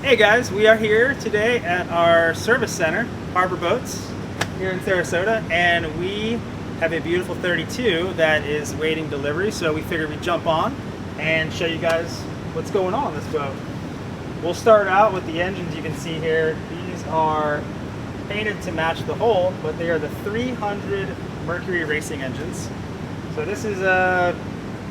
Hey guys, we are here today at our service center, Harbor Boats, here in Sarasota, and we have a beautiful 32 that is waiting delivery, so we figured we'd jump on and show you guys what's going on this boat. We'll start out with the engines you can see here. These are painted to match the hull, but they are the 300 Mercury racing engines. So this is a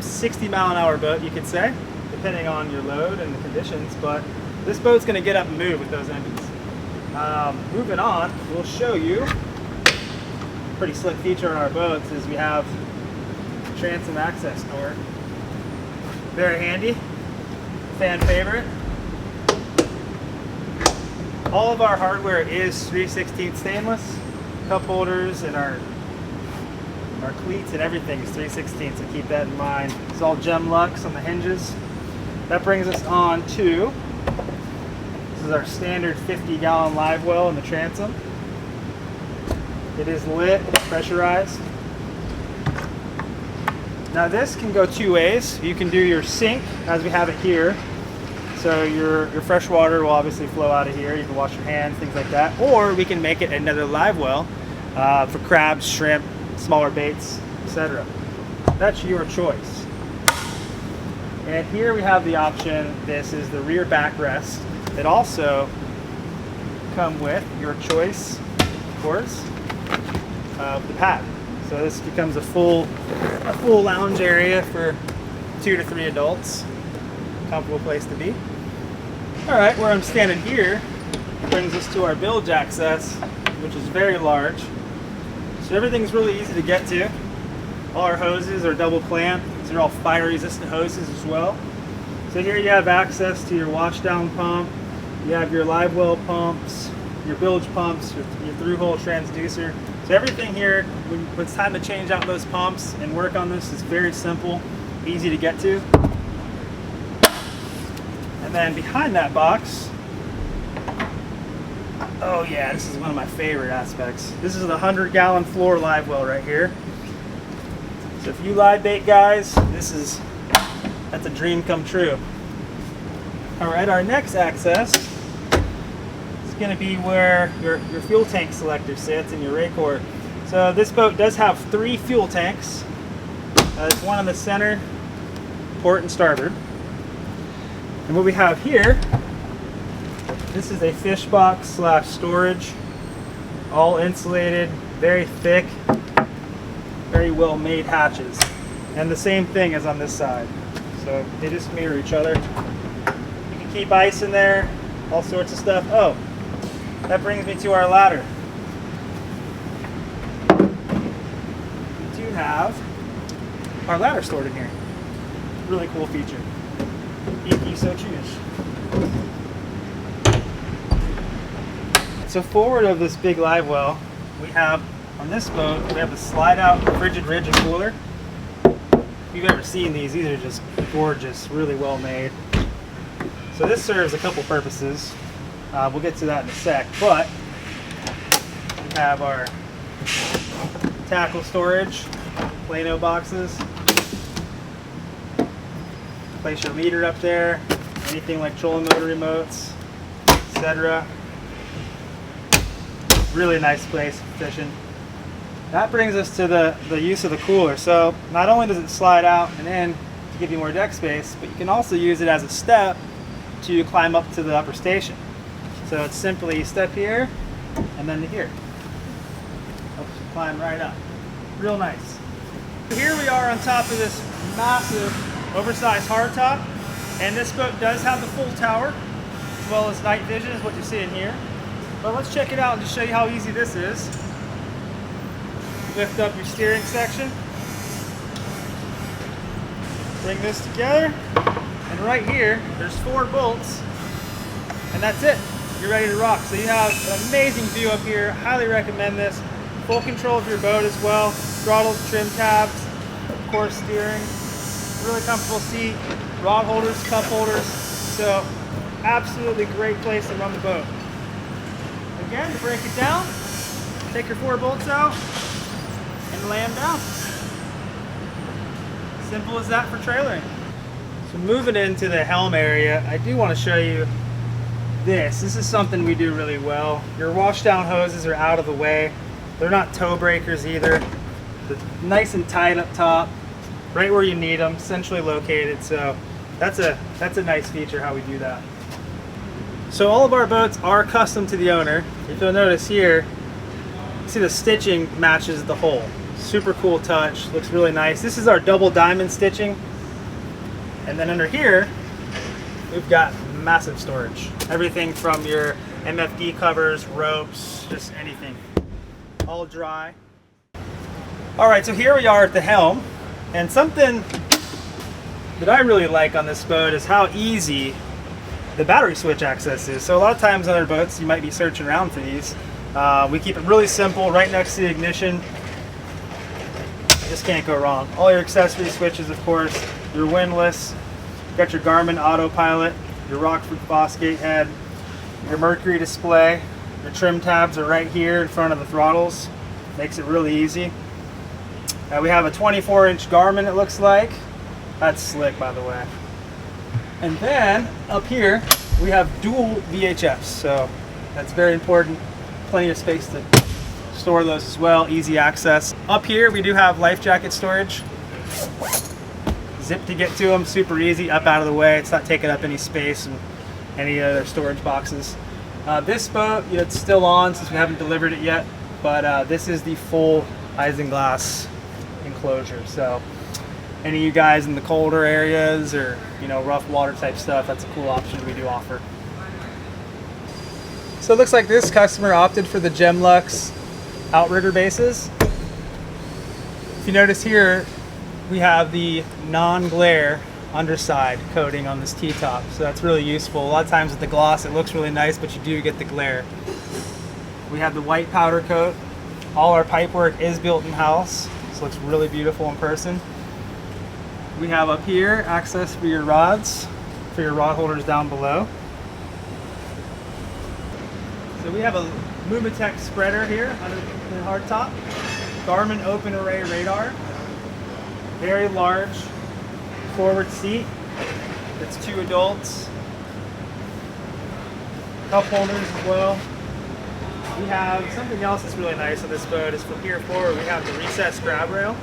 60-mile-an-hour boat, you could say, depending on your load and the conditions, but this boat's going to get up and move with those engines. Moving on, we'll show you a pretty slick feature on our boats is we have a transom access door. Very handy, fan favorite. All of our hardware is 3/16 stainless. Cup holders and our cleats and everything is 3/16, so keep that in mind. It's all gem lux on the hinges. That brings us on to, this is our standard 50-gallon live well in the transom. It is lit, pressurized. Now this can go two ways. You can do your sink as we have it here. So your fresh water will obviously flow out of here. You can wash your hands, things like that. Or we can make it another live well for crabs, shrimp, smaller baits, etc. That's your choice. And here we have the option. This is the rear backrest. It also come with your choice, of course, of the pad. So this becomes a full lounge area for 2 to 3 adults. Comfortable place to be. All right, where I'm standing here brings us to our bilge access, which is very large. So everything's really easy to get to. All our hoses are double clamped. These are all fire resistant hoses as well. So here you have access to your washdown pump. You have your live well pumps, your bilge pumps, your through hole transducer. So everything here, when it's time to change out those pumps and work on this, is very simple, easy to get to. And then behind that box, oh yeah, this is one of my favorite aspects. This is the 100-gallon floor live well right here. So if you live bait guys, that's a dream come true. All right, our next access is going to be where your fuel tank selector sits in your Raycord. So this boat does have 3 fuel tanks. There's one in the center, port and starboard. And what we have here, this is a fish box / storage, all insulated, very thick, very well made hatches. And the same thing as on this side. So they just mirror each other. You can keep ice in there, all sorts of stuff. Oh, that brings me to our ladder. We do have our ladder stored in here. Really cool feature. If you so choose. So forward of this big live well, we have on this boat, we have the slide out frigid ridge and cooler. If you've ever seen these are just gorgeous, really well made. So this serves a couple purposes. We'll get to that in a sec, but we have our tackle storage, Plano boxes. Place your leader up there, anything like trolling motor remotes, etc. Really nice place for fishing. That brings us to the use of the cooler. So not only does it slide out and in to give you more deck space, but you can also use it as a step to climb up to the upper station. So it's simply step here and then to here. Helps you climb right up. Real nice. Here we are on top of this massive oversized hardtop, and this boat does have the full tower as well as night vision is what you see in here. But let's check it out and just show you how easy this is. Lift up your steering section, bring this together, and right here there's 4 bolts, and that's it. You're ready to rock. So you have an amazing view up here. Highly recommend this. Full control of your boat as well. Throttles, trim tabs, of course steering. Really comfortable seat, rod holders, cup holders. So absolutely great place to run the boat. Again, to break it down, take your 4 bolts out and lay them down. Simple as that for trailering. So moving into the helm area, I do want to show you this is something we do really well. Your wash down hoses are out of the way. They're not toe breakers either. They're nice and tight up top, right where you need them, centrally located. So that's a nice feature how we do that. So all of our boats are custom to the owner. If you'll notice here, see the stitching matches the hull. Super cool touch, looks really nice. This is our double diamond stitching. And then under here, we've got massive storage. Everything from your MFD covers, ropes, just anything. All dry. All right, so here we are at the helm. And something that I really like on this boat is how easy the battery switch access is. So a lot of times on other boats, you might be searching around for these. We keep it really simple, right next to the ignition. You just can't go wrong. All your accessory switches, of course, your windlass, you got your Garmin autopilot, your Rockford Fosgate head, your Mercury display, your trim tabs are right here in front of the throttles. Makes it really easy. We have a 24-inch Garmin, it looks like. That's slick, by the way. And then up here we have dual VHFs, so that's very important. Plenty of space to store those as well, easy access. Up here we do have life jacket storage. Zip to get to them, super easy, up out of the way. It's not taking up any space and any other storage boxes. This boat, it's still on since we haven't delivered it yet, but this is the full isinglass enclosure. So any of you guys in the colder areas or rough water type stuff, that's a cool option we do offer. So it looks like this customer opted for the Gemlux outrigger bases. If you notice here, we have the non-glare underside coating on this T-top, so that's really useful. A lot of times with the gloss it looks really nice, but you do get the glare. We have the white powder coat. All our pipework is built in-house, so it looks really beautiful in person. We have up here access for your rods, for your rod holders down below. So we have a Mumatech spreader here under the hardtop. Garmin open array radar. Very large forward seat. It's 2 adults. Cup holders as well. We have something else that's really nice on this boat is from here forward we have the recessed grab rail.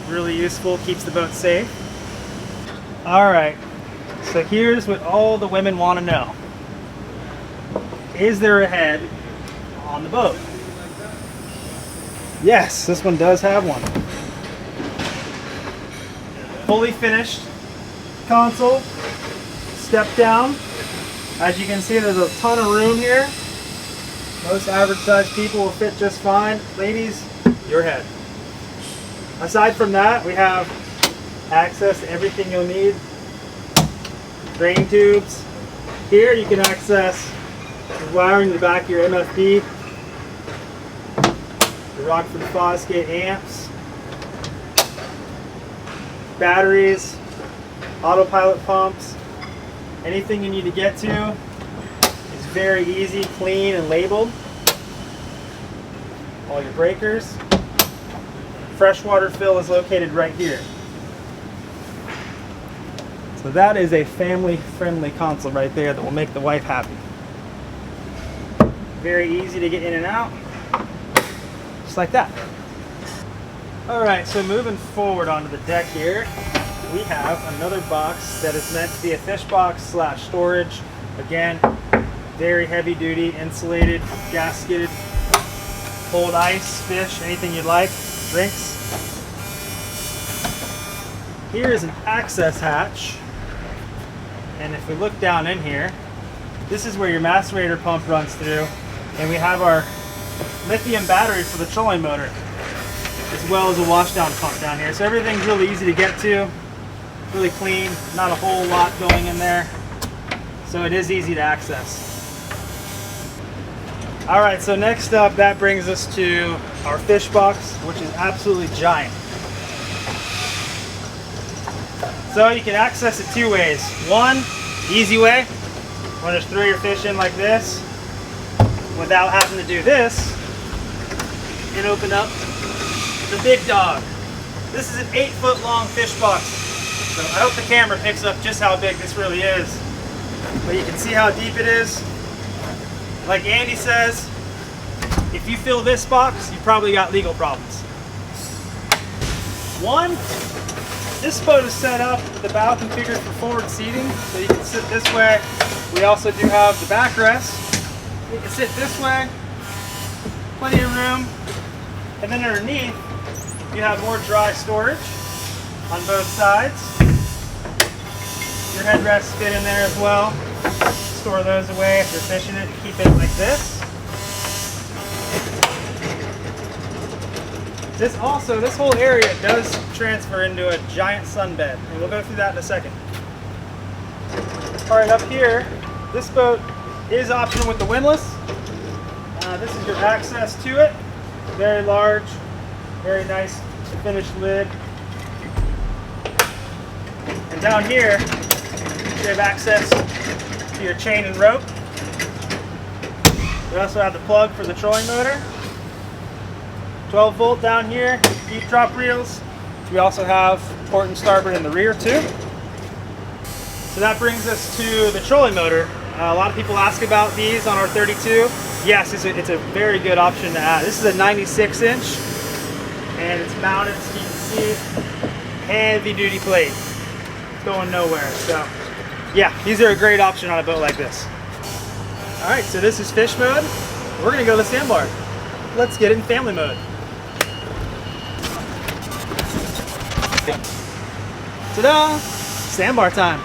Really useful, keeps the boat safe. Alright, so here's what all the women want to know. Is there a head on the boat? Yes, this one does have one. Fully finished console, step down. As you can see, there's a ton of room here. Most average sized people will fit just fine. Ladies, your head. Aside from that, we have access to everything you'll need. Drain tubes. Here you can access the wiring in the back of your MFD, the Rockford Fosgate amps, batteries, autopilot pumps. Anything you need to get to is very easy, clean, and labeled. All your breakers. Freshwater fill is located right here. So that is a family-friendly console right there that will make the wife happy. Very easy to get in and out, just like that. Alright, so moving forward onto the deck here, we have another box that is meant to be a fish box / storage. Again, very heavy duty, insulated, gasketed, hold ice, fish, anything you'd like, drinks. Here is an access hatch, and if we look down in here, this is where your macerator pump runs through, and we have our lithium battery for the trolling motor, as well as a washdown pump down here. So everything's really easy to get to, really clean, not a whole lot going in there, so it is easy to access. Alright, so next up, that brings us to our fish box, which is absolutely giant. So you can access it 2 ways. One, easy way, want to just throw your fish in like this, without having to do this, and open up the big dog. This is an 8-foot long fish box. So I hope the camera picks up just how big this really is. but you can see how deep it is. Like Andy says, if you fill this box, you probably got legal problems. One, this boat is set up with the bow configured for forward seating, so you can sit this way. We also do have the backrest. You can sit this way, plenty of room. And then underneath, you have more dry storage on both sides. Your headrests fit in there as well. Store those away if you're fishing it and keep it like this. This whole area does transfer into a giant sunbed, and we'll go through that in a second. All right, up here, this boat is optional with the windlass. This is your access to it. Very large, very nice finished lid. And down here, you have access to your chain and rope. We also have the plug for the trolling motor. 12 volt down here, deep drop reels. We also have port and starboard in the rear too. So that brings us to the trolling motor. A lot of people ask about these on our 32. Yes, it's a very good option to add. This is a 96 inch and it's mounted, so you can see, heavy duty plate. It's going nowhere. So yeah, these are a great option on a boat like this. All right, so this is fish mode. We're gonna go to the sandbar. Let's get in family mode. Ta-da! Sandbar time.